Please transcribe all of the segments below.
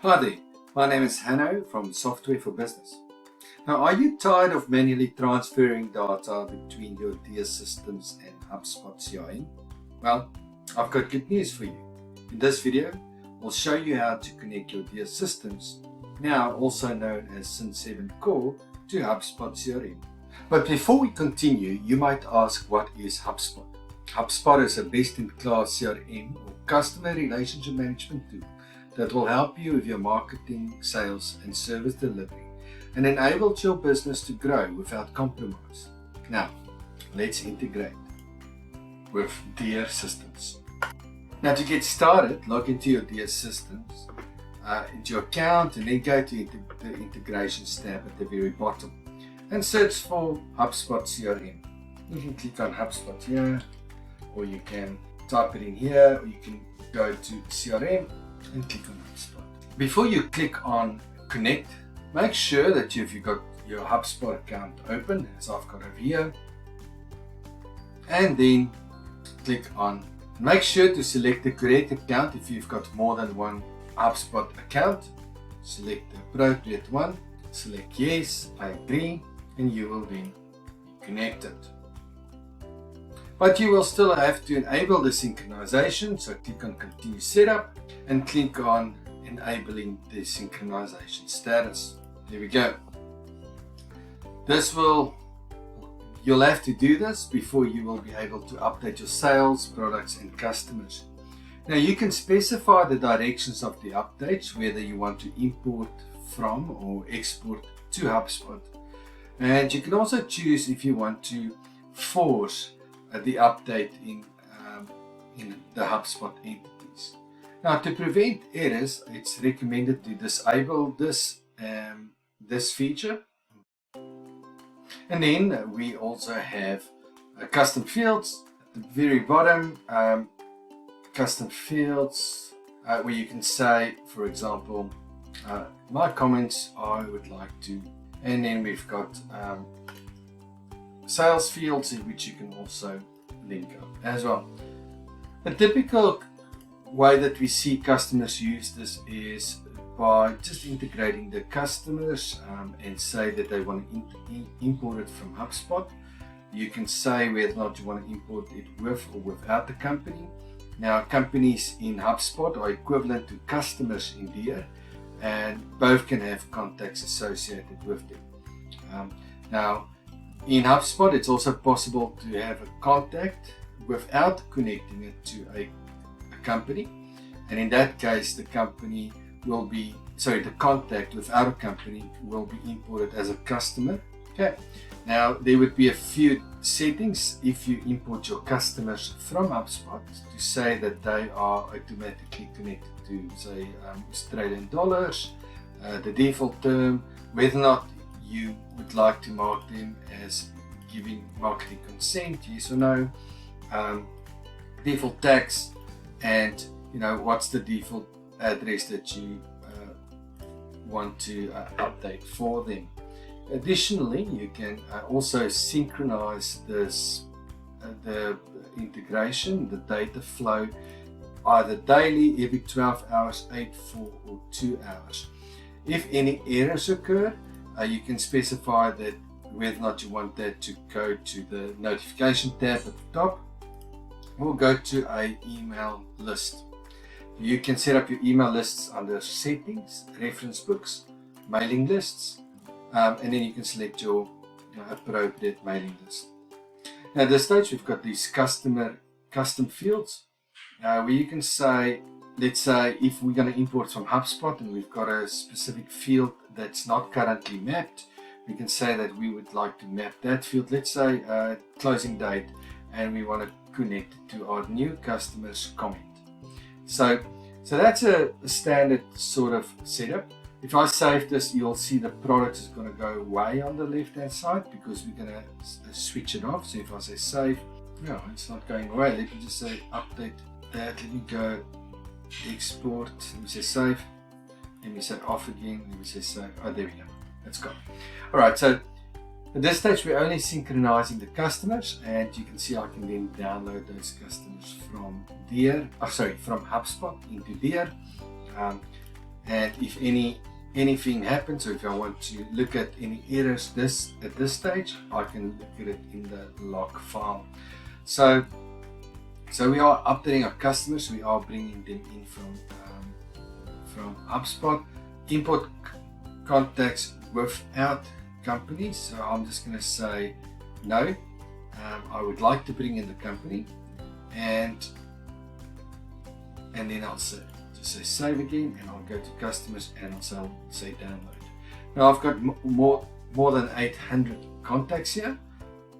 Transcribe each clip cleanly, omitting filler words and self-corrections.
Hi there, my name is Hanno from Software for Business. Now, are you tired of manually transferring data between your DS systems and HubSpot CRM? Well, I've got good news for you. In this video, I'll show you how to connect your DS systems, now also known as Syn7 Core, to HubSpot CRM. But before we continue, you might ask, what is HubSpot? HubSpot is a best-in-class CRM or customer relationship management tool that will help you with your marketing, sales, and service delivery and enables your business to grow without compromise. Now, let's integrate with DS systems. Now, to get started, log into your DS systems, into your account, and then go to the integrations tab at the very bottom and search for HubSpot CRM. You can click on HubSpot here, or you can type it in here, or you can go to CRM and click on HubSpot. Before you click on connect, make sure that you've got your HubSpot account open, as I've got over here, and then click on, make sure to select the correct account. If you've got more than one HubSpot account, select the appropriate one, select yes, I agree, and you will then be connected. But you will still have to enable the synchronization, so click on continue setup and click on enabling the synchronization status. There we go. You'll have to do this before you will be able to update your sales, products, and customers. Now, you can specify the directions of the updates, whether you want to import from or export to HubSpot. And you can also choose if you want to force the update in the HubSpot entities. Now, to prevent errors, it's recommended to disable this feature. And then we also have custom fields at the very bottom. Custom fields where you can say, for example, my comments I would like to, and then we've got sales fields in which you can also link up as well. A typical way that we see customers use this is by just integrating the customers and say that they want to import it from HubSpot. You can say whether or not you want to import it with or without the company. Now, companies in HubSpot are equivalent to customers in DR, and both can have contacts associated with them. Now, in HubSpot, it's also possible to have a contact without connecting it to a company, and in that case, the contact without a company will be imported as a customer. Okay. Now, there would be a few settings if you import your customers from HubSpot to say that they are automatically connected to, say, Australian dollars, the default term, whether or not you would like to mark them as giving marketing consent, yes or no, default tax, and what's the default address that you want to update for them. Additionally, you can also synchronize the integration, the data flow, either daily, every 12 hours, 8, 4, or 2 hours. If any errors occur, you can specify that whether or not you want that to go to the notification tab at the top or go to an email list. You can set up your email lists under settings, reference books, mailing lists, and then you can select your appropriate mailing list. Now, at this stage, we've got these custom fields where you can say, let's say if we're going to import from HubSpot and we've got a specific field that's not currently mapped, we can say that we would like to map that field, let's say closing date, and we want to connect it to our new customer's comment. So that's a standard sort of setup. If I save this, you'll see the product is going to go way on the left hand side because we're going to switch it off. So if I say save, no, it's not going away. Let me just say update that. Let me go export. Let me say save. Let me say off again. Let me say save. Oh, there we go. Let's go. All right. So at this stage, we're only synchronizing the customers, and you can see I can then download those customers from from HubSpot into DR. and if anything happens, or if I want to look at any errors at this stage, I can look at it in the log file. So we are updating our customers. We are bringing them in from HubSpot. Import contacts without companies. So I'm just going to say no. I would like to bring in the company, and then I'll say save again, and I'll go to customers and I'll say download. Now I've got more than 800 contacts here,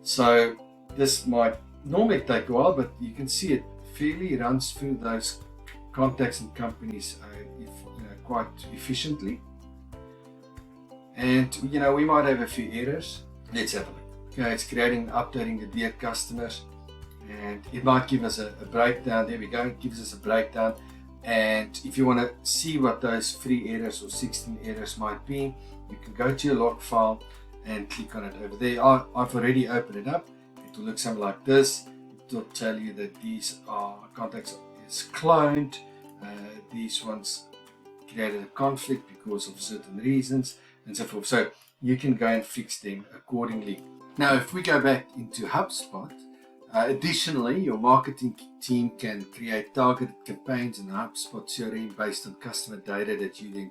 so this might normally take a while, but you can see it fairly runs through those contacts and companies quite efficiently. And we might have a few errors. Let's have a look. Okay, it's creating and updating the dear customers, and it might give us a breakdown. There we go, it gives us a breakdown. And if you want to see what those 3 errors or 16 errors might be, you can go to your log file and click on it over there. I've already opened it up. It will look something like this. It will tell you that these are contacts is cloned. These ones created a conflict because of certain reasons, and so forth. So you can go and fix them accordingly. Now, if we go back into HubSpot, additionally, your marketing team can create targeted campaigns in HubSpot CRM based on customer data that you then,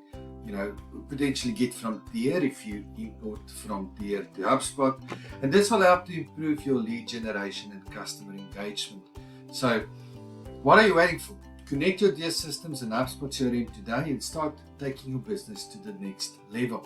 potentially get from there if you import from there to HubSpot. And this will help to improve your lead generation and customer engagement. So, what are you waiting for? Connect your DS systems and HubSpot CRM today and start taking your business to the next level.